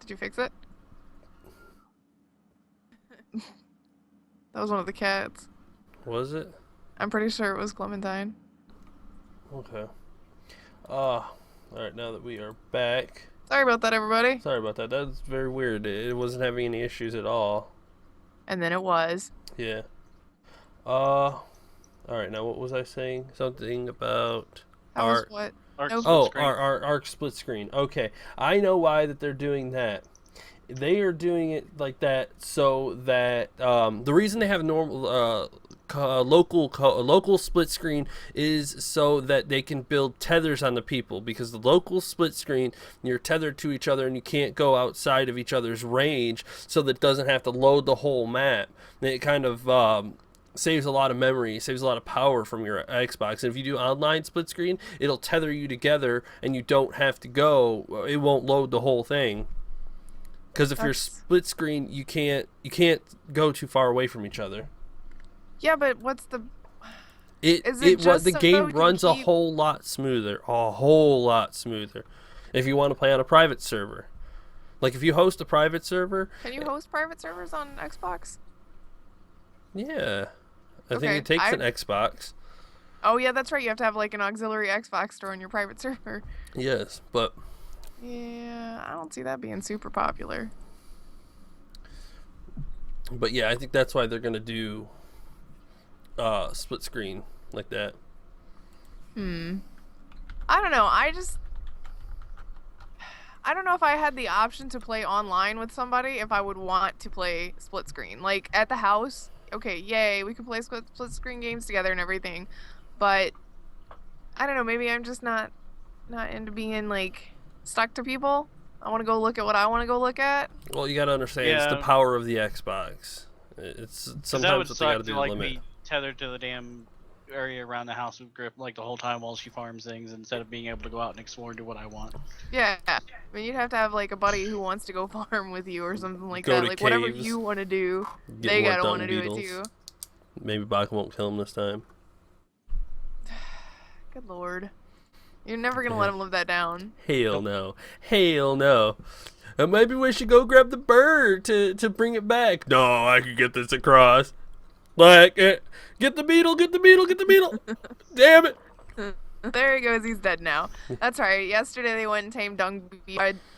Did you fix it? That was one of the cats. Was it? I'm pretty sure it was Clementine. Okay. Alright, now that we are back. Sorry about that, everybody. Sorry about that. That's very weird. It wasn't having any issues at all. And then it was. Yeah. Alright, now what was I saying? Something about That was art. what? Arc Nope. split Oh, screen. our arc split screen. Okay. I know why that they're doing that. They are doing it like that so that the reason they have normal local split screen is so that they can build tethers on the people, because the local split screen, you're tethered to each other and you can't go outside of each other's range, so that it doesn't have to load the whole map. And it kind of saves a lot of memory, saves a lot of power from your Xbox. And if you do online split screen, it'll tether you together and you don't have to go, it won't load the whole thing. Because if you're split screen, you can't go too far away from each other. Yeah, but what's the... The game runs a whole lot smoother, if you want to play on a private server. Like if you host a private server. Can you host private servers on Xbox? Yeah, I think Okay, it takes an Xbox. Oh yeah, that's right. You have to have like an auxiliary Xbox store on your private server. Yes, but Yeah, I don't see that being super popular. yeah, I think that's why they're gonna do split screen like that. I don't know. I don't know if I had the option to play online with somebody, if I would want to play split screen. Like at the house, okay, yay, we can play split screen games together and everything. But I don't know, maybe I'm just not into being like stuck to people. I want to go look at what I want to go look at. Well, you gotta understand, it's the power of the Xbox. It's sometimes what they gotta do to limit. Be tethered to the damn area around the house with Grip like the whole time while she farms things, instead of being able to go out and explore and do what I want. Yeah, I mean, you'd have to have like a buddy who wants to go farm with you or something like Go that. to Like whatever caves, you want to do, get they more gotta want to dung do it beetles. too. Maybe Bach won't kill him this time. Good lord, you're never gonna let him live that down. Hell no. Hell no. Maybe we should go grab the bird to bring it back. No, I can get this across. Like, get the beetle, get the beetle, get the beetle. Damn it. There he goes. He's dead now. That's right. Yesterday they went and tamed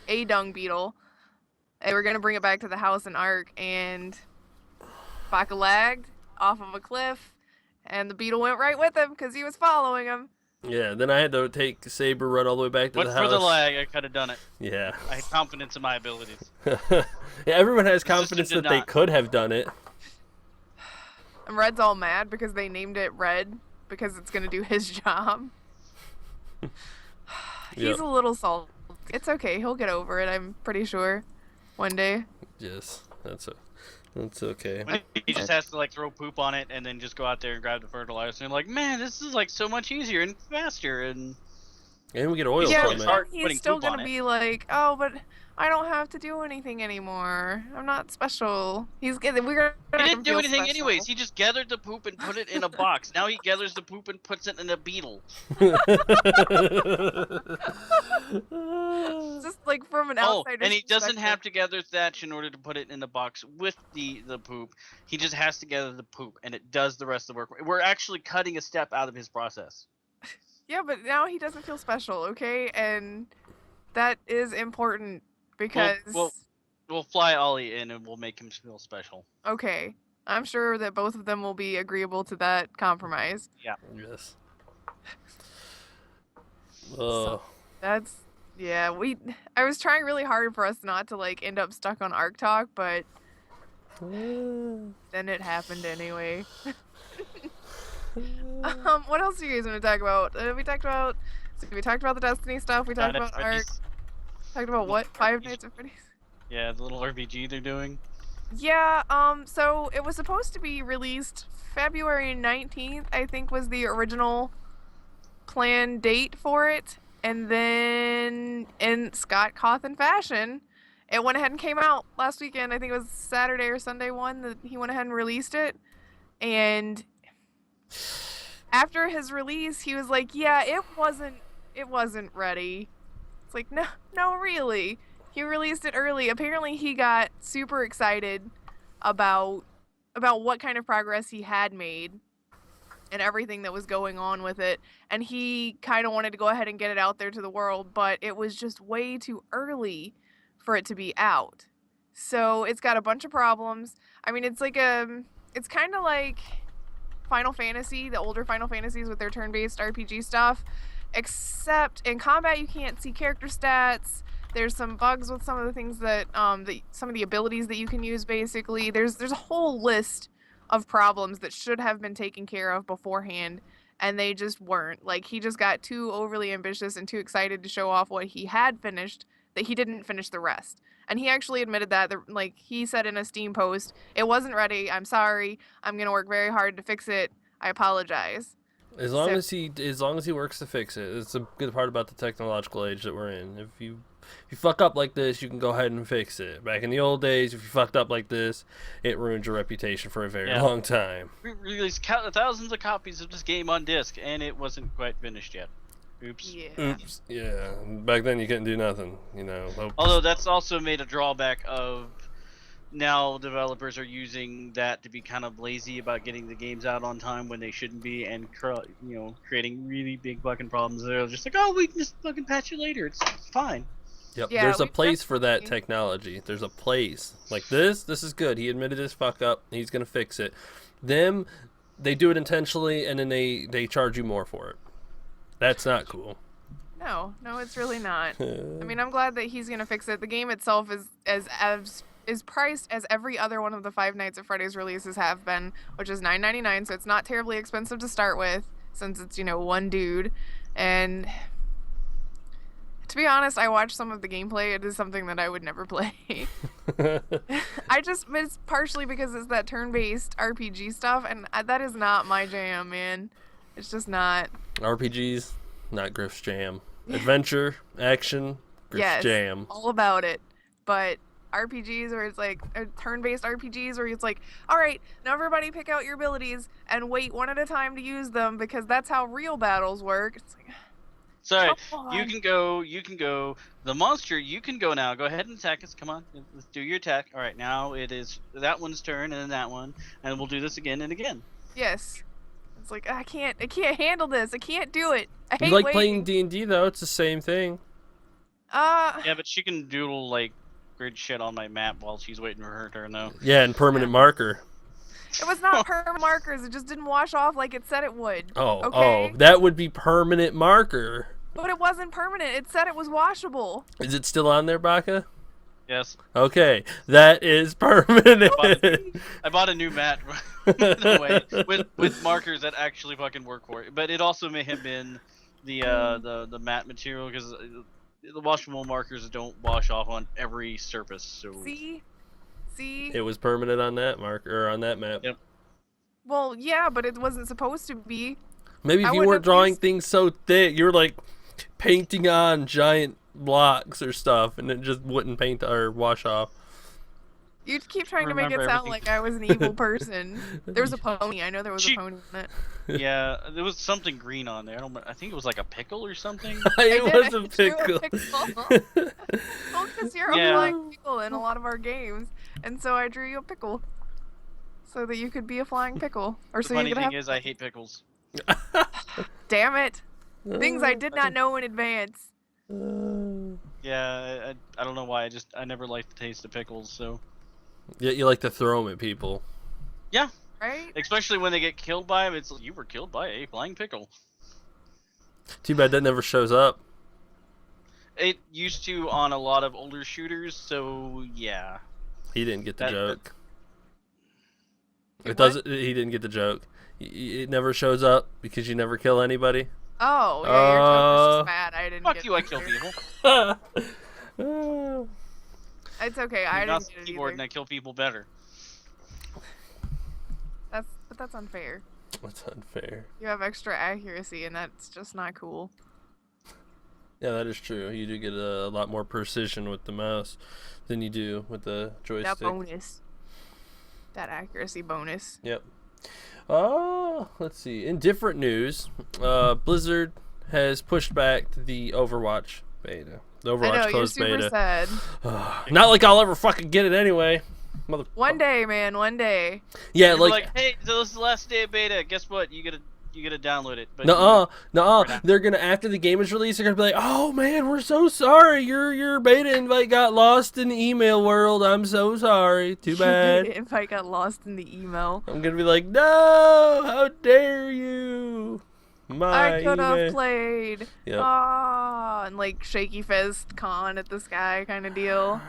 a dung beetle. They were gonna bring it back to the house in Ark, and Baka lagged off of a cliff, and the beetle went right with him because he was following him. Yeah, then I had to take Saber, run all the way back to the house. But for the lag, I could have done it. Yeah. I had confidence in my abilities. Yeah, everyone has confidence that they could have done it. And Red's all mad because they named it Red because it's gonna do his job. He's a little salty. It's okay. He'll get over it. I'm pretty sure. One day. Yes, that's okay. He just has to like throw poop on it and then just go out there and grab the fertilizer. And like, man, this is like so much easier and faster. And we get oil yeah, from it. start he's putting still poop on gonna it. be like, oh, but I don't have to do anything anymore. I'm not special. We're gonna He make didn't him do feel anything special. anyways. He just gathered the poop and put it in a box. Now he gathers the poop and puts it in a beetle. Just like from an Oh, outsider's and he doesn't perspective. have to gather thatch in order to put it in the box with the poop. He just has to gather the poop, and it does the rest of the work. We're actually cutting a step out of his process. Yeah, but now he doesn't feel special, okay? And that is important because We'll fly Ollie in, and we'll make him feel special. okay, I'm sure that both of them will be agreeable to that compromise. Yeah. Yes. So that's yeah. I was trying really hard for us not to like end up stuck on Arc Talk, but then it happened anyway. What else do you guys want to talk about? We talked about the Destiny stuff. We talked about Arc. Talked about what? Five Nights at Freddy's. Yeah, the little RPG they're doing. Yeah. So it was supposed to be released February 19th. I think was the original planned date for it, and then in Scott Cawthon fashion, it went ahead and came out last weekend. I think it was Saturday or Sunday one that he went ahead and released it. And after his release, he was like, "Yeah, it wasn't ready." It's like, no, really. He released it early. Apparently, he got super excited about about what kind of progress he had made and everything that was going on with it, and he kind of wanted to go ahead and get it out there to the world, but it was just way too early for it to be out. So it's got a bunch of problems. I mean, it's kind of like Final Fantasy, the older Final Fantasies with their turn-based RPG stuff, except in combat you can't see character stats. There's some bugs with some of the things that some of the abilities that you can use. Basically, there's a whole list of problems that should have been taken care of beforehand, and they just weren't. Like, he just got too overly ambitious and too excited to show off what he had finished that he didn't finish the rest. And he actually admitted that, like, he said in a Steam post, "It wasn't ready. I'm sorry. I'm gonna work very hard to fix it. I apologize." As long as he works to fix it, it's a good part about the technological age that we're in. If you fuck up like this, you can go ahead and fix it. Back in the old days, if you fucked up like this, it ruined your reputation for a very long time. We released thousands of copies of this game on disc, and it wasn't quite finished yet. Oops. Yeah. Oops. Yeah. Back then, you couldn't do nothing. You know. Although that's also made a drawback of now developers are using that to be kind of lazy about getting the games out on time when they shouldn't be, and creating really big fucking problems. They're just like, oh, we can just fucking patch it later. It's fine. Yep. Yeah, There's a we've place for that definitely- technology. There's a place like this. This is good. He admitted his fuck up. He's gonna fix it. Them, they do it intentionally, and then they charge you more for it. That's not cool. No, it's really not. I mean, I'm glad that he's gonna fix it. The game itself is priced as every other one of the Five Nights at Freddy's releases have been, which is $9.99. So it's not terribly expensive to start with, since it's one dude. And to be honest, I watched some of the gameplay. It is something that I would never play. It's partially because it's that turn-based RPG stuff, and that is not my jam, man. It's just not. RPGs, not Griff's jam. Adventure, action, Griff's Yes, jam. all about it. But RPGs where it's like turn-based RPGs where it's like, all right, now everybody pick out your abilities and wait one at a time to use them because that's how real battles work. It's like, Sorry, come you on. can go. The monster, you can go now. Go ahead and attack us. Come on, let's do your attack. All right, now it is that one's turn and then that one, and we'll do this again and again. Yes. It's like I can't handle this. I can't do it. I hate You like waiting. playing D&D though? It's the same thing. Yeah, but she can doodle like grid shit on my map while she's waiting for her turn though. Yeah, and permanent marker. It was not permanent markers. It just didn't wash off like it said it would. Oh, Okay? that would be permanent marker. But it wasn't permanent. It said it was washable. Is it still on there, Baka? Yes, Okay, that is permanent. I bought a new mat by the way, with markers that actually fucking work for it. But it also may have been the matte material because the washable markers don't wash off on every surface. So See? It was permanent on that marker or on that map. Yep. Well, yeah, but it wasn't supposed to be. Maybe if I you wouldn't weren't have drawing used- things so thick, you were like painting on giant blocks or stuff, and it just wouldn't paint or wash off. You keep trying to make it Remember sound everything. like I was an evil person. There was a pony. I know there was a She- pony in it. yeah, there was something green on there. I think it was like a pickle or something. It I was did- a I drew pickle. Well, because you're Yeah. a flying pickle in a lot of our games, and so I drew you a pickle, so that you could be a flying pickle, or The so funny you could thing have. is, I hate pickles. Damn it! Things I did not know in advance. Yeah, I don't know why. I never liked the taste of pickles. So Yet you like to throw them at people. yeah, Right? especially when they get killed by them. It's you were killed by a flying pickle. Too bad that never shows up. It used to on a lot of older shooters. So yeah. He didn't get the That- joke. Wait, It doesn't. He didn't get the joke. It never shows up because you never kill anybody. Oh, yeah, your joke was just bad. I didn't Fuck get you! I it kill either. people. It's okay. I I'm not didn't get it keyboard and either. I kill people better. But that's unfair. That's unfair. You have extra accuracy, and that's just not cool. Yeah, that is true. You do get a lot more precision with the mouse than you do with the That joystick. bonus. That accuracy bonus. Yep. Let's see. In different news, Blizzard has pushed back the Overwatch beta. The I know Overwatch you're closed super beta. sad. Not like I'll ever fucking get it anyway. Mother. One day, man, one day. Yeah, They'll be like. hey, so this is the last day of beta. Guess what? You gotta download it. But Nuh-uh, nuh-uh. Right now. They're gonna, after the game is released, they're gonna be like, "Oh man, we're so sorry. Your beta invite got lost in the email world. I'm so sorry. Too Your bad." beta invite got lost in the email. I'm gonna be like, "No, how dare you? My I could have email." played. Yep. Ah, and like shaky fist con at the sky kind of deal.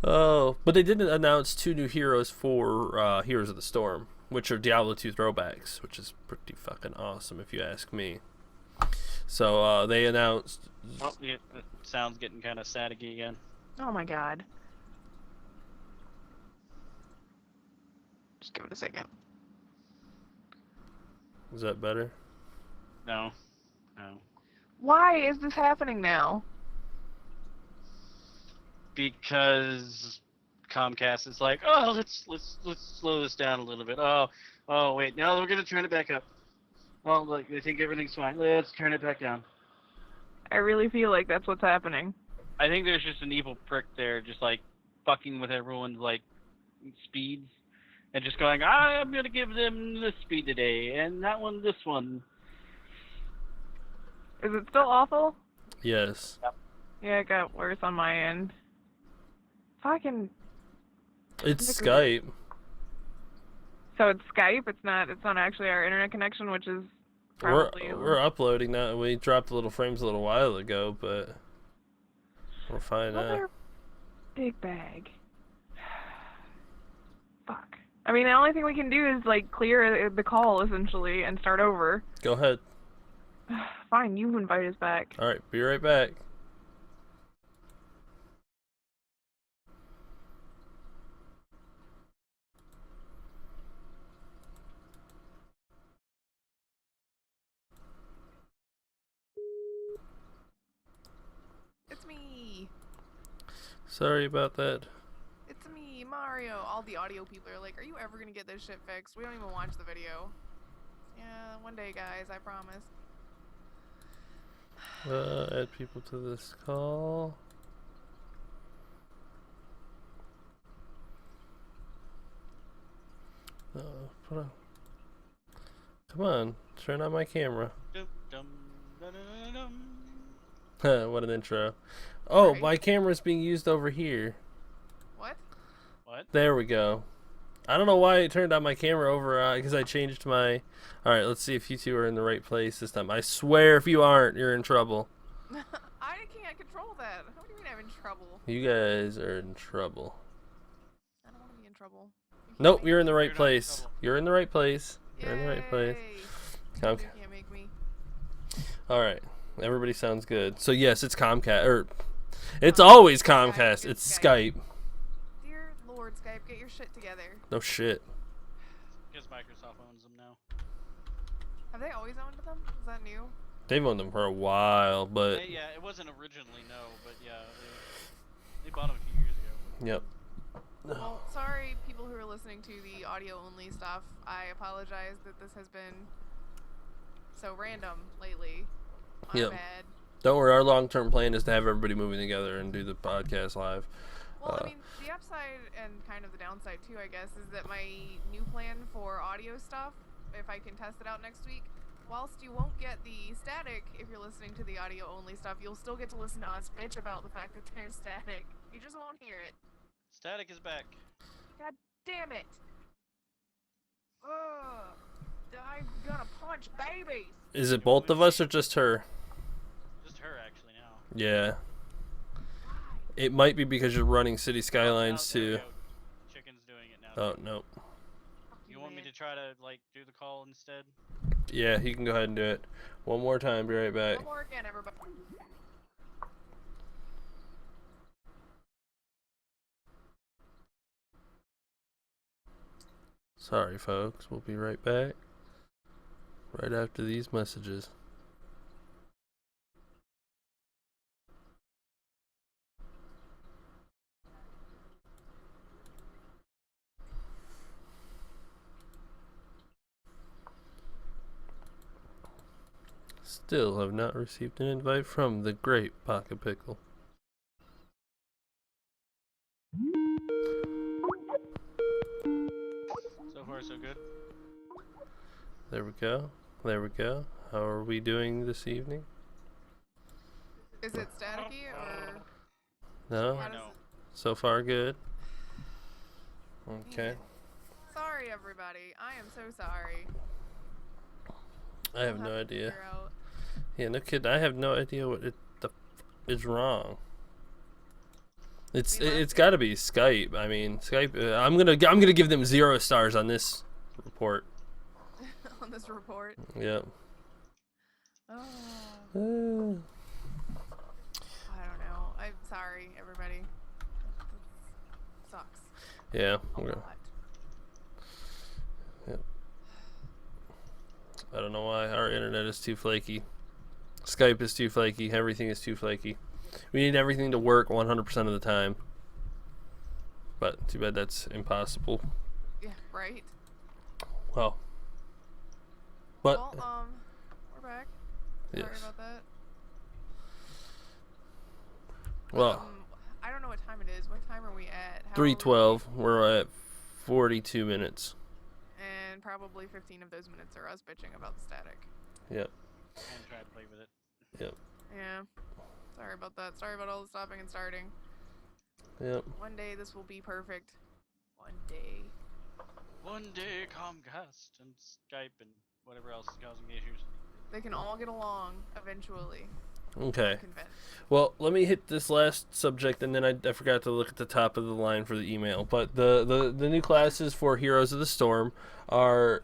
Oh, but they did announce 2 new heroes for Heroes of the Storm, which are Diablo 2 throwbacks, which is pretty fucking awesome if you ask me. So they announced. Oh, yeah, the sound's getting kind of sad again. Oh my god. Just give it a second. Is that better? No. Why is this happening now? Because Comcast is like, oh, let's slow this down a little bit. Oh, wait, now we're gonna turn it back up. Oh, look, they think everything's fine. Let's turn it back down. I really feel like that's what's happening. I think there's just an evil prick there, just like fucking with everyone's like speeds, and just going, I'm gonna give them this speed today, and that one this one. Is it still awful? Yes. Yeah, it got worse on my end. Fucking. It's Skype. So it's Skype. It's not actually our internet connection, which is probably. We're uploading now. We dropped the little frames a little while ago, but we're fine now. Mother big bag. Fuck. I mean, the only thing we can do is like clear the call essentially and start over. Go ahead. Fine, you invite us back. All right, be right back. It's me. Sorry about that. It's me, Mario. All the audio people are like, "Are you ever gonna get this shit fixed?" We don't even watch the video. Yeah, one day, guys. I promise. Add people to this call. Put on. Come on, turn on my camera. What an intro. Oh, Right. my camera's being used over here. What? What? There we go. I don't know why it turned on my camera over because I changed my. Alright, let's see if you two are in the right place this time. I swear if you aren't, you're in trouble. I can't control that. What do you mean I'm in trouble? You guys are in trouble. I don't want to be in trouble. Nope, you're in the right You're not in place. trouble. You're in the right place. You're in the right place. Yay. Okay. You can't make me. Alright. Everybody sounds good. So yes, it's Comcast. It's always Comcast. Skype. It's Skype. Dear Lord, Skype, get your shit together. No shit. Because Microsoft owns them now. Have they always owned them? Is that new? They've owned them for a while, but Yeah, it wasn't originally but yeah, they bought them a few years ago. yep. Well, sorry, people who are listening to the audio-only stuff. I apologize that this has been so random lately. My Yep. bad. Don't worry, our long-term plan is to have everybody moving together and do the podcast live. Well, I mean, the upside and kind of the downside too, I guess, is that my new plan for audio stuff, if I can test it out next week, whilst you won't get the static if you're listening to the audio-only stuff, you'll still get to listen to us bitch about the fact that there's static. You just won't hear it. Static is back. God damn it! Ugh! I'm gonna punch babies! Is it both of us or just her? Just her actually now. Yeah. It might be because you're running City Skylines There we too. go. Chicken's doing it now. Oh no. You want me to try to like do the call instead? Yeah, you can go ahead and do it. One more time. Be right back. One more again, everybody. Sorry, folks. We'll be right back. Right after these messages. Still have not received an invite from the great Pocket Pickle. So far, so good. There we go. There we go. How are we doing this evening? Is it staticky or No? how I does know. it? So far, good. Okay. Man. Sorry, everybody. I am so sorry. I have We'll no have to idea. figure out. Yeah, no kid. I have no idea what is wrong. It's We left it's it- got to be Skype. I mean, Skype. I'm gonna give them 0 stars on this report. on this report. Yep. Oh, Uh, I don't know. I'm sorry, everybody. That sucks. yeah. A we're- lot. I don't know why our internet is too flaky. Skype is too flaky. Everything is too flaky. We need everything to work 100% of the time. But too bad that's impossible. Yeah, right. Well. But Well, we're back. Sorry yes. about that. Well, I don't know what time it is. What time are we at? How are we- 3:12. We're at 42 minutes. And probably 15 of those minutes are us bitching about the static. Yep. And try to play with it. Yep. Yeah. Sorry about that. Sorry about all the stopping and starting. Yep. One day this will be perfect. One day. One day, Comcast and Skype and whatever else is causing the issues. They can all get along eventually. Okay. I'm convinced. Well, let me hit this last subject, and then I forgot to look at the top of the line for the email. But the new classes for Heroes of the Storm are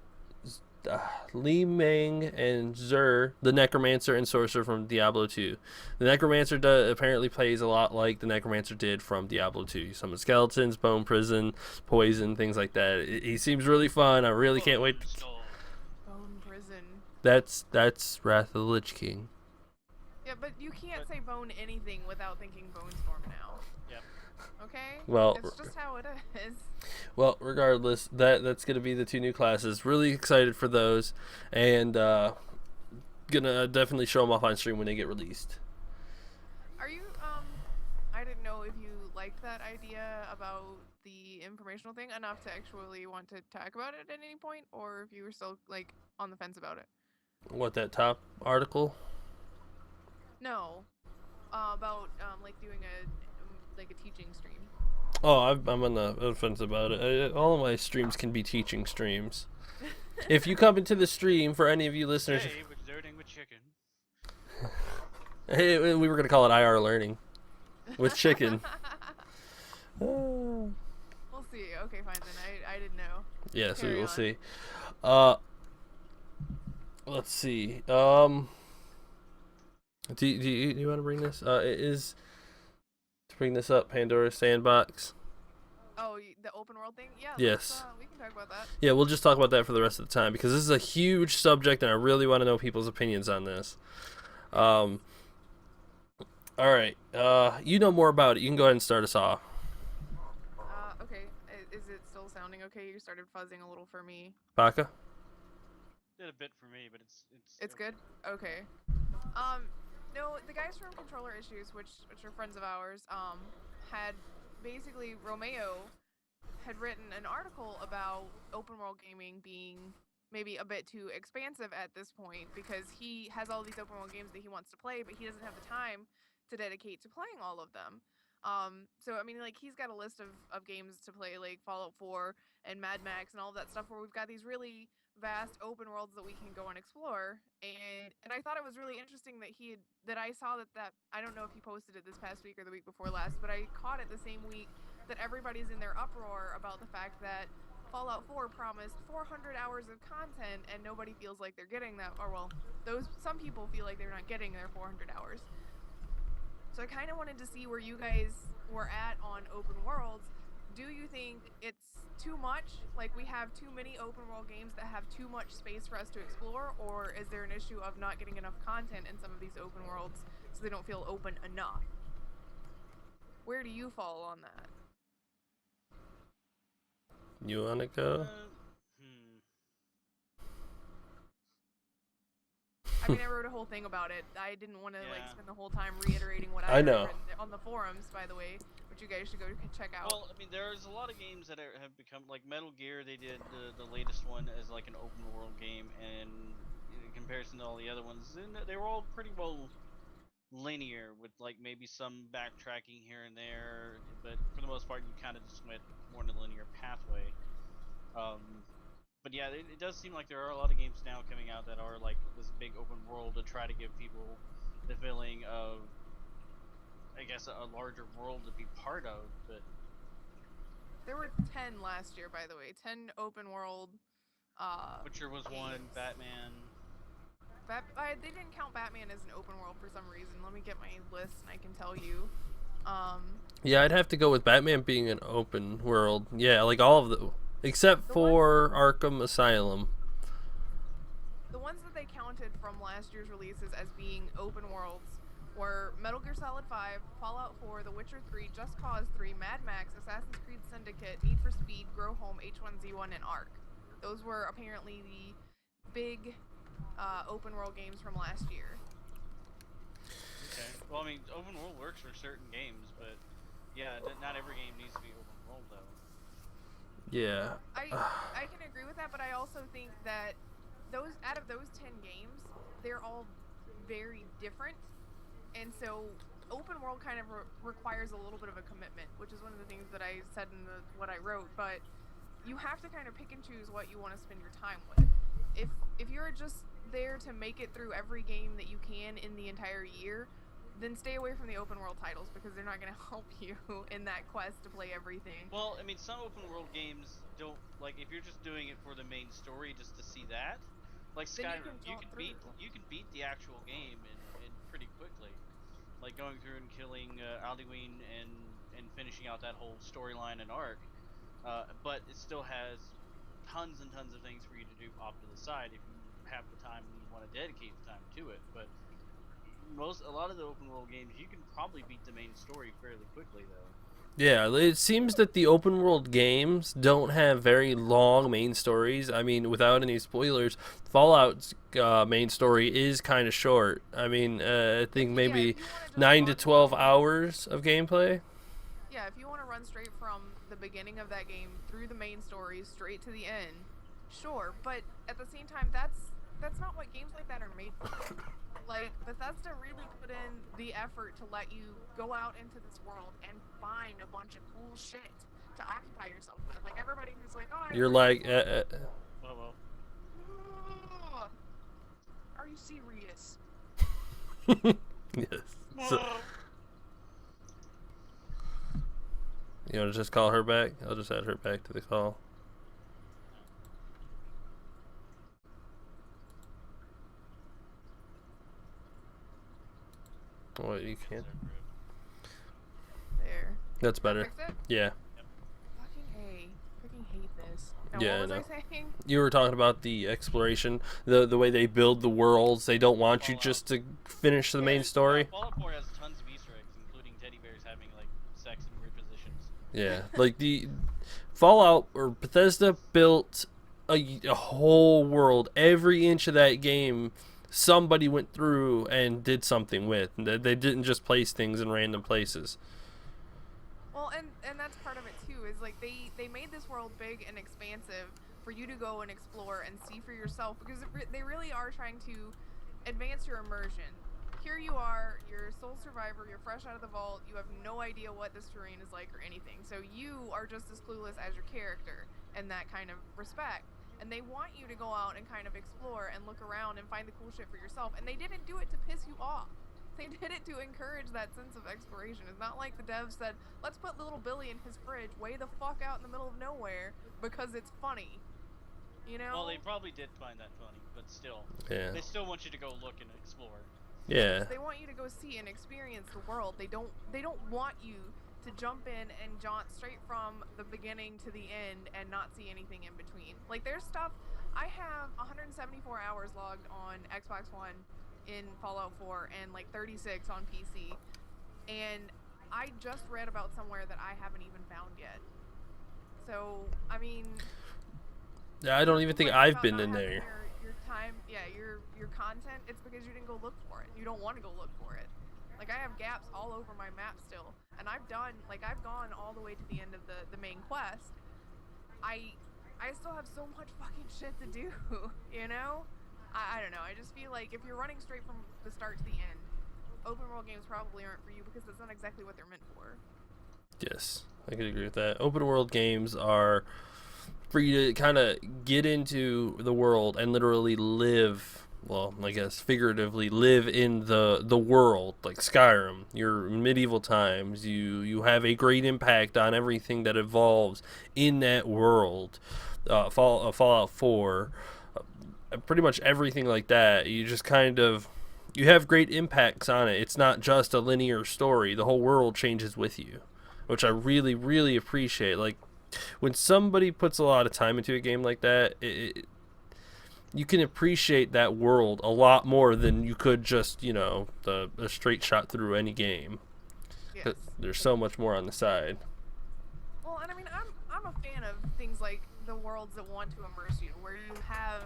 Li Meng and Zur, the Necromancer and Sorcerer from Diablo 2. The Necromancer apparently plays a lot like the Necromancer did from Diablo 2. You summon skeletons, bone prison, poison, things like that. He seems really fun. I really can't wait. Bone prison. That's Wrath of the Lich King. Yeah, but you can't say bone anything without thinking bone storm now. Yep. Okay? Well, It's just how it is. Well, regardless, that's going to be the 2 new classes. Really excited for those, and gonna definitely show them off on stream when they get released. Are you, I didn't know if you liked that idea about the informational thing enough to actually want to talk about it at any point, or if you were still, like, on the fence about it. What, that top article? No. About, like, doing a teaching stream. Oh, I'm on the fence about it. All of my streams can be teaching streams. If you come into the stream, for any of you listeners, Today, we're flirting with chicken. hey, we were going to call it IR Learning with chicken. We'll see. Okay, fine then. I didn't know. Yes, we Carry will on. see. Let's see. Do you want to bring this? Is to bring this up, Pandora's Sandbox. Oh, the open world thing? Yeah. Yes. We can talk about that. Yeah, we'll just talk about that for the rest of the time because this is a huge subject and I really want to know people's opinions on this. All right. You know more about it. You can go ahead and start us off. Okay. Is it still sounding okay? You started fuzzing a little for me. Baka? Did a bit for me, but It's good? Okay. No, the guys from Controller Issues, which are friends of ours, had basically Romeo had written an article about open world gaming being maybe a bit too expansive at this point because he has all these open world games that he wants to play, but he doesn't have the time to dedicate to playing all of them. So I mean, like, he's got a list of games to play, like Fallout 4 and Mad Max and all of that stuff, where we've got these really vast open worlds that we can go and explore. And I thought it was really interesting that I saw that I don't know if he posted it this past week or the week before last, but I caught it the same week that everybody's in their uproar about the fact that Fallout 4 promised 400 hours of content and nobody feels like they're getting that, or well, some people feel like they're not getting their 400 hours. So I kind of wanted to see where you guys were at on open worlds. Do you think it's too much? Like, we have too many open world games that have too much space for us to explore? Or is there an issue of not getting enough content in some of these open worlds so they don't feel open enough? Where do you fall on that? You want to go? I mean, I wrote a whole whole thing about it. I didn't want to like Yeah. spend the whole time reiterating what I I know. had written on the forums, by the way, which you guys should go check out. Well, I mean, there's a lot of games that have become like Metal Gear. They did the latest one as like an open world game, and in comparison to all the other ones, they were all pretty well linear with like maybe some backtracking here and there, but for the most part, you kind of just went more in a linear pathway. But yeah, it does seem like there are a lot of games now coming out that are like this big open world to try to give people the feeling of, I guess, a larger world to be part of. But There were 10 last year, by the way. 10 open world. Witcher was one, games. Batman. They didn't count Batman as an open world for some reason. Let me get my list and I can tell you. Yeah, I'd have to go with Batman being an open world. Yeah, like all of the except for Arkham Asylum. The ones that they counted from last year's releases as being open worlds were Metal Gear Solid 5, Fallout 4, The Witcher 3, Just Cause 3, Mad Max, Assassin's Creed Syndicate, Need for Speed, Grow Home, H1Z1, and Ark. Those were apparently the big open world games from last year. Okay. Well, I mean, open world works for certain games, but yeah, not every game needs to be open world though. Yeah. I can agree with that, but I also think that out of those 10 games, they're all very different, and so open world kind of requires a little bit of a commitment, which is one of the things that I said in what I wrote. But you have to kind of pick and choose what you want to spend your time with. If you're just there to make it through every game that you can in the entire year, then stay away from the open world titles because they're not going to help you in that quest to play everything. Well, I mean, some open world games don't, like, if you're just doing it for the main story just to see that, like Skyrim, you can beat the actual game in pretty quickly, like going through and killing Alduin and finishing out that whole storyline and arc. But it still has tons and tons of things for you to do off to the side if you have the time and you want to dedicate the time to it. But a lot of the open world games, you can probably beat the main story fairly quickly though. Yeah, it seems that the open world games don't have very long main stories. I mean, without any spoilers, Fallout's main story is kind of short. I mean, I think maybe 9 to 12 hours of gameplay. Yeah, if you want to run straight from the beginning of that game through the main story straight to the end, sure. But at the same time, that's not what games like that are made for. Like, Bethesda really put in the effort to let you go out into this world and find a bunch of cool shit to occupy yourself with. Like, everybody who's like, oh, You're like, Well. Are you serious? yes. So, you want to just call her back? I'll just add her back to the call. Well, you can't. There. That's better. Fix it? Yeah. Fucking A. Freaking hate this. Now, Yeah, what was I I know. saying? You were talking about the exploration, the way they build the worlds. They don't want you Fallout. just to finish the main story. Fallout 4 has tons of Easter eggs, including teddy bears having like sex in weird positions. Yeah, like the Fallout or Bethesda built a whole world. Every inch of that game, somebody went through and did something with. They didn't just place things in random places. Well, and that's part of it too, is like they made this world big and expansive for you to go and explore and see for yourself, because they really are trying to advance your immersion. Here you are, you're a sole survivor, you're fresh out of the vault, you have no idea what this terrain is like or anything, so you are just as clueless as your character in that kind of respect. And they want you to go out and kind of explore and look around and find the cool shit for yourself, and they didn't do it to piss you off. They did it to encourage that sense of exploration. It's not like the devs said, let's put little Billy in his fridge way the fuck out in the middle of nowhere because it's funny. You know? Well, they probably did find that funny, but still. Yeah. They still want you to go look and explore. Yeah. They want you to go see and experience the world. They don't want you to jump in and jaunt straight from the beginning to the end and not see anything in between. Like, there's stuff. I have 174 hours logged on Xbox One in Fallout 4 and like 36 on PC, and I just read about somewhere that I haven't even found yet. So I mean, Yeah, I don't even think like, I've about been not in having there. your time, yeah, your content, it's because you didn't go look for it. You don't want to go look for it. Like I have gaps all over my map still, and I've gone all the way to the end of the main quest. I I still have so much fucking shit to do, you know? I don't know. I just feel like if you're running straight from the start to the end, open world games probably aren't for you because that's not exactly what they're meant for. Yes, I could agree with that. Open world games are for you to kind of get into the world and literally live, well, I guess figuratively live in the world, like Skyrim, your medieval times. You have a great impact on everything that evolves in that world. Fallout 4, pretty much everything like that. You just kind of you have great impacts on it. It's not just a linear story. The whole world changes with you, which I really really appreciate. Like when somebody puts a lot of time into a game like that, you can appreciate that world a lot more than you could just, a straight shot through any game. Yes. There's so much more on the side. Well, and I mean, I'm a fan of things like the worlds that want to immerse you, where you have,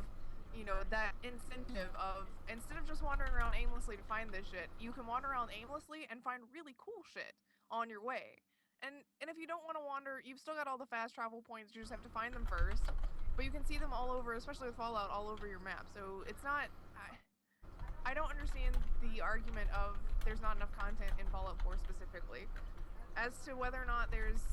that incentive of instead of just wandering around aimlessly to find this shit, you can wander around aimlessly and find really cool shit on your way. And if you don't want to wander, you've still got all the fast travel points. You just have to find them first. But you can see them all over, especially with Fallout, all over your map. So it's not. I don't understand the argument of there's not enough content in Fallout 4 specifically. As to whether or not there's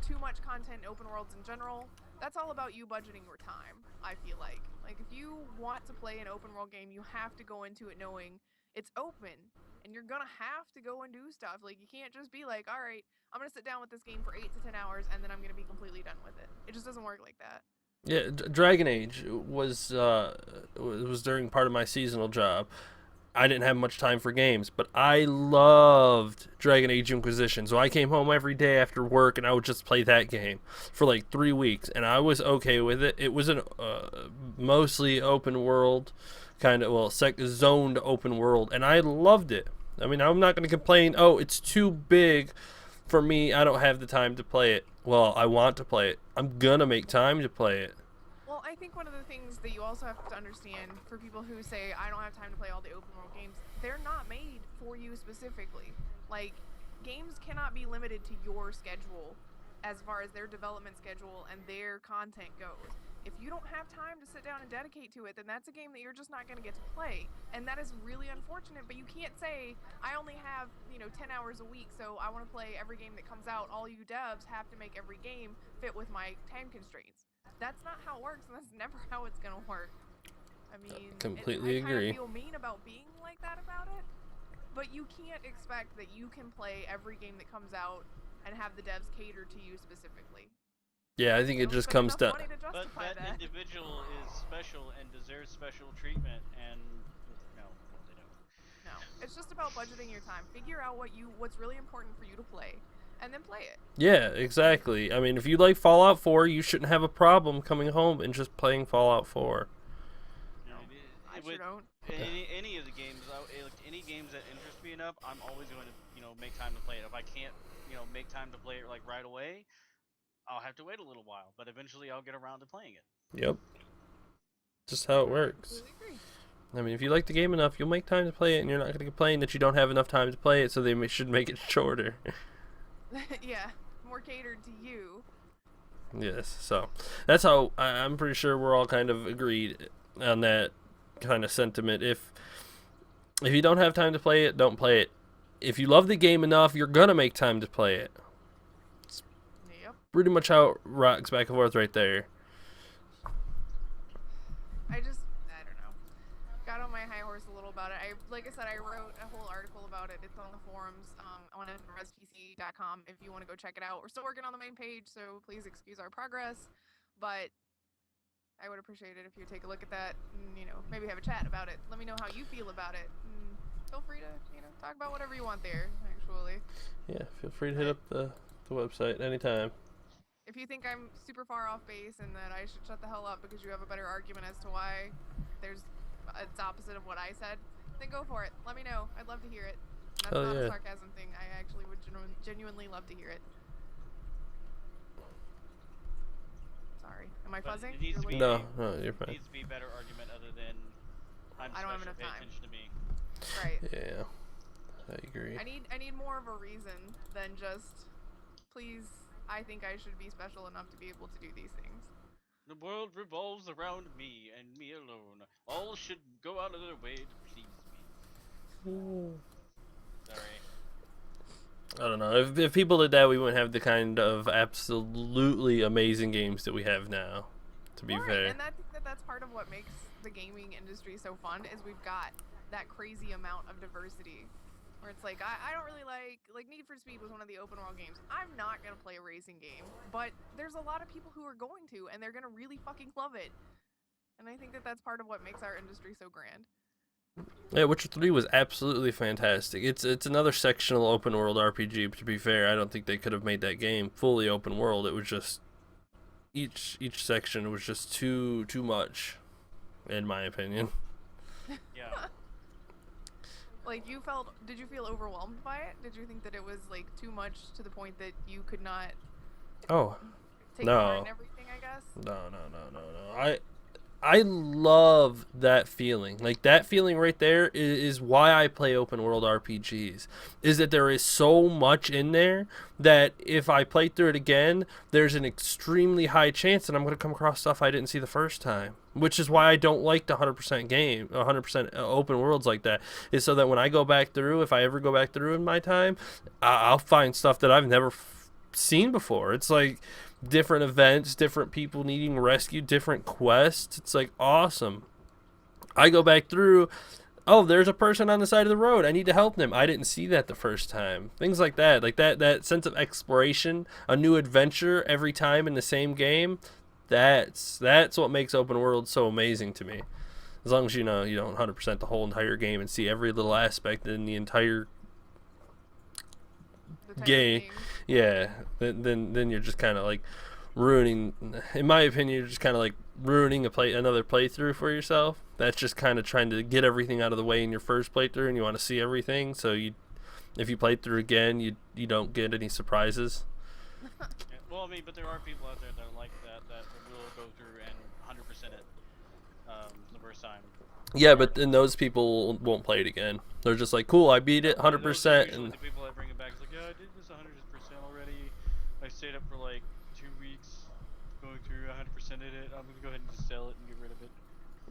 too much content in open worlds in general, that's all about you budgeting your time, I feel like. Like, if you want to play an open world game, you have to go into it knowing it's open, and you're gonna have to go and do stuff. Like, you can't just be like, alright, I'm gonna sit down with this game for 8 to 10 hours, and then I'm gonna be completely done with it. It just doesn't work like that. Yeah, Dragon Age was during part of my seasonal job. I didn't have much time for games, but I loved Dragon Age Inquisition. So I came home every day after work and I would just play that game for like 3 weeks, and I was okay with it. It was an mostly open world, zoned open world, and I loved it. I mean, I'm not going to complain. Oh, it's too big for me. I don't have the time to play it. Well, I want to play it. I'm gonna make time to play it. Well, I think one of the things that you also have to understand for people who say, I don't have time to play all the open world games, they're not made for you specifically. Like, games cannot be limited to your schedule as far as their development schedule and their content goes. If you don't have time to sit down and dedicate to it, then that's a game that you're just not going to get to play. And that is really unfortunate, but you can't say, I only have, 10 hours a week, so I want to play every game that comes out. All you devs have to make every game fit with my time constraints. That's not how it works, and that's never how it's gonna work. I mean, Completely I kind agree. of feel mean about being like that about it, but you can't expect that you can play every game that comes out and have the devs cater to you specifically. Yeah, I think it just comes down. But that individual is special and deserves special treatment, and no, they don't. No, it's just about budgeting your time. Figure out what's really important for you to play, and then play it. Yeah, exactly. I mean, if you like Fallout 4, you shouldn't have a problem coming home and just playing Fallout 4. No, I sure don't. Any of the games, any games that interest me enough, I'm always going to, make time to play it. If I can't, make time to play it like right away, I'll have to wait a little while. But eventually, I'll get around to playing it. Yep. Just how it works. I mean, if you like the game enough, you'll make time to play it, and you're not going to complain that you don't have enough time to play it, so they should make it shorter. Yeah, more catered to you. Yes, so that's how I'm pretty sure we're all kind of agreed on that kind of sentiment. If you don't have time to play it, don't play it. If you love the game enough, you're gonna make time to play it. It's pretty much how it rocks back and forth right there. I don't know. Got on my high horse a little about it. Like I said, I wrote a whole article about it. It's on the forums on respc.com if you want to go check it out. We're still working on the main page, so please excuse our progress. But I would appreciate it if you would take a look at that and, maybe have a chat about it. Let me know how you feel about it. And feel free to, talk about whatever you want there, actually. Yeah, feel free to hit up the website anytime. If you think I'm super far off base and that I should shut the hell up because you have a better argument as to why it's opposite of what I said, then go for it. Let me know. I'd love to hear it. That's not a sarcasm thing. I actually would genuinely love to hear it. So, Sorry. Am I But fuzzing? it needs to be No, no, you're it fine. needs to be a better argument other than I'm I don't have special, enough pay time. attention to me. Right. Yeah, I agree. I need more of a reason than just, please, I think I should be special enough to be able to do these things. The world revolves around me and me alone. All should go out of their way to please me. Sorry. I don't know. If people did that, we wouldn't have the kind of absolutely amazing games that we have now. To be Right, fair. and I think that that's part of what makes the gaming industry so fun is we've got that crazy amount of diversity. Where it's like, I don't really like Need for Speed was one of the open world games. I'm not gonna play a racing game, but there's a lot of people who are going to, and they're gonna really fucking love it. And I think that that's part of what makes our industry so grand. Yeah, Witcher 3 was absolutely fantastic. It's another sectional open world RPG. But to be fair, I don't think they could have made that game fully open world. It was just each section was just too much, in my opinion. Yeah. Like did you feel overwhelmed by it? Did you think that it was like too much to the point that you could not Oh, take No. part in everything, I guess? no. I love that feeling. Like that feeling right there is why I play open world RPGs. Is that there is so much in there that if I play through it again, there's an extremely high chance that I'm going to come across stuff I didn't see the first time. Which is why I don't like the 100% game, 100% open worlds like that. Is so that when I go back through, if I ever go back through in my time, I'll find stuff that I've never seen before. It's like different events, different people needing rescue, different quests. It's like awesome. I go back through, oh, there's a person on the side of the road. I need to help them. I didn't see that the first time. Things like that. Like that sense of exploration, a new adventure every time in the same game. That's what makes open world so amazing to me. As long as you know you don't 100% the whole entire game and see every little aspect in the entire game. Yeah, then you're just kind of like ruining, in my opinion, you're just kind of like ruining another playthrough for yourself. That's just kind of trying to get everything out of the way in your first playthrough, and you want to see everything. So if you play through again, you don't get any surprises. Yeah, well, I mean, but there are people out there that are like that will go through and 100% it the first time. Yeah, but then those people won't play it again. They're just like, cool, I beat it 100%. Those are usually And the people that bring it back. It's like, yeah, I did this 100% already. I stayed up for like 2 weeks going through 100%ed it. I'm gonna go ahead and just sell it and get rid of it.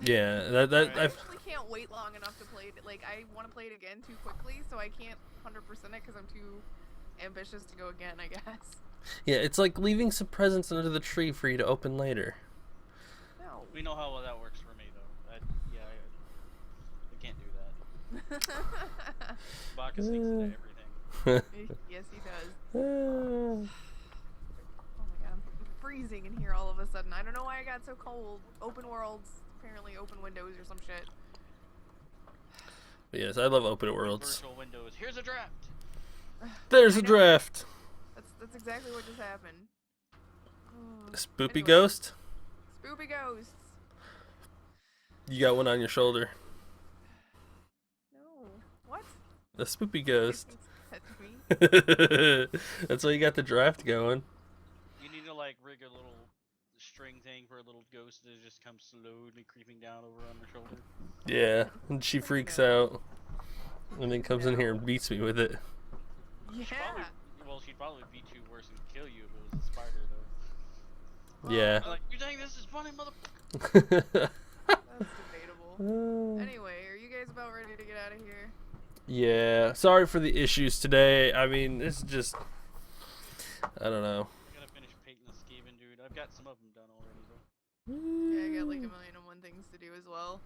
yeah, I I've, actually can't wait long enough to play it. Like, I want to play it again too quickly, so I can't 100% it because I'm too ambitious to go again, I guess. yeah, it's like leaving some presents under the tree for you to open later. No. We know how well that works for me, though. I can't do that. Baka sneaks into everything. Yes, he does. Oh my god, I'm freezing in here all of a sudden. I don't know why I got so cold. Open worlds, apparently open windows or some shit. Yes, I love open worlds. Virtual windows. Here's a draft. There's I a know. draft. That's exactly what just happened. Spoopy Anyway. ghost. Spoopy ghosts. You got one on your shoulder. No. What? A spoopy ghost. Touch me. That's why you got the draft going. You need to like rig a little string thing for a little ghost that just comes slowly creeping down over on her shoulder. Yeah, and she freaks out, and then comes in here and beats me with it. Yeah. She'd probably beat you worse and kill you if it was a spider, though. Yeah. I'm like, you're saying this is funny, motherfucker. That's debatable. Anyway, are you guys about ready to get out of here? Yeah. Sorry for the issues today. I mean, it's just, I don't know. I gotta finish painting the Skaven, dude. I've got some of them done already, though. Yeah, I got like 1,000,001 things to do as well.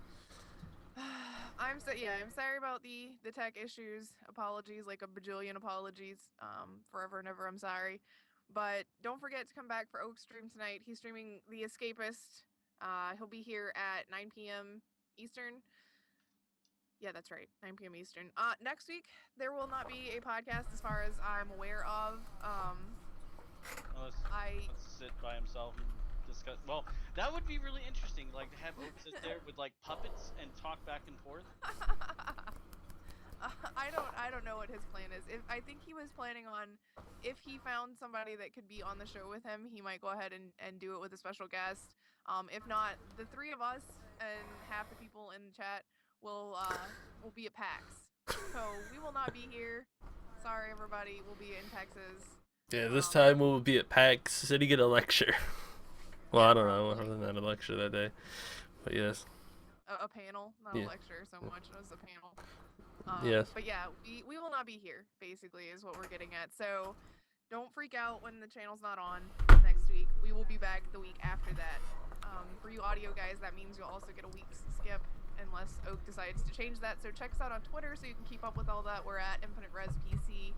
I'm sorry about the tech issues. Apologies, like a bajillion apologies. Forever and ever, I'm sorry. But don't forget to come back for Oak's stream tonight. He's streaming The Escapist. He'll be here at 9 p.m. Eastern. Yeah, that's right, 9 p.m. Eastern. Next week there will not be a podcast as far as I'm aware of. Let's sit by himself and discuss. Well, that would be really interesting. Like to have Oak sit there with like puppets and talk back and forth. I don't know what his plan is. I think he was planning on, if he found somebody that could be on the show with him, he might go ahead and do it with a special guest. If not, the three of us and half the people in the chat will be at PAX. So we will not be here. Sorry, everybody. We'll be in Texas. Yeah, this time we'll be at PAX City get a lecture. Well, Yeah, I don't know. probably. Other than that, a lecture that day. But yes. A panel, not Yeah. a lecture so much as a panel. Yes. But yeah, we will not be here, basically, is what we're getting at. So don't freak out when the channel's not on next week. We will be back the week after that. For you audio guys, that means you'll also get a week's skip unless Oak decides to change that. So check us out on Twitter so you can keep up with all that. We're at Infinite Res PC.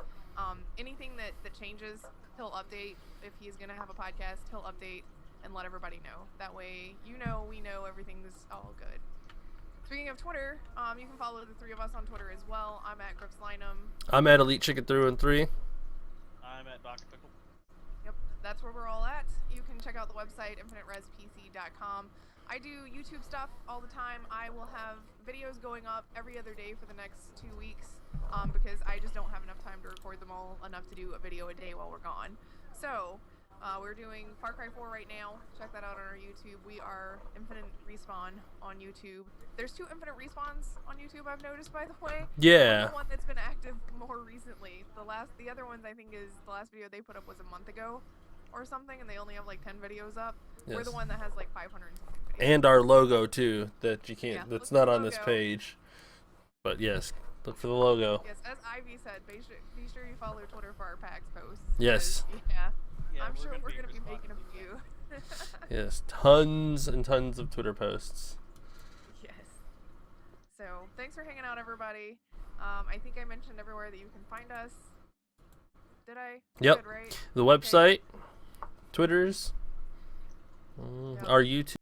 Anything that changes, he'll update. If he's gonna have a podcast, he'll update and let everybody know. That way, you know, we know everything's all good. Speaking of Twitter, you can follow the three of us on Twitter as well. I'm at Griff's Linum. I'm at Elite Chicken through and three. I'm at Dr. Pickle. Yep, that's where we're all at. You can check out the website, infinitereспc.com. I do YouTube stuff all the time. I will have videos going up every other day for the next 2 weeks because I just don't have enough time to record them all enough to do a video a day while we're gone. So we're doing Far Cry 4 right now. Check that out on our YouTube. We are Infinite Respawn on YouTube. There's 2 Infinite Respawns on YouTube, I've noticed, by the way. Yeah. I'm the one that's been active more recently. The other ones, I think, is the last video they put up was a month ago or something, and they only have like 10 videos up. Yes. We're the one that has like 500 and something videos. And our logo too, that you can't. Yeah, that's look not for the on this logo. page. But yes, look for the logo. Yes, as Ivy said, be sure you follow Twitter for our PAX posts. Yes. Because, yeah, Yeah, I'm sure we're gonna gonna be making a responding. few. Yes, tons and tons of Twitter posts. Yes. So thanks for hanging out, everybody. I think I mentioned everywhere that you can find us. Did I? Yep. Good, right? The Okay. website, Twitters, Yep. our YouTube.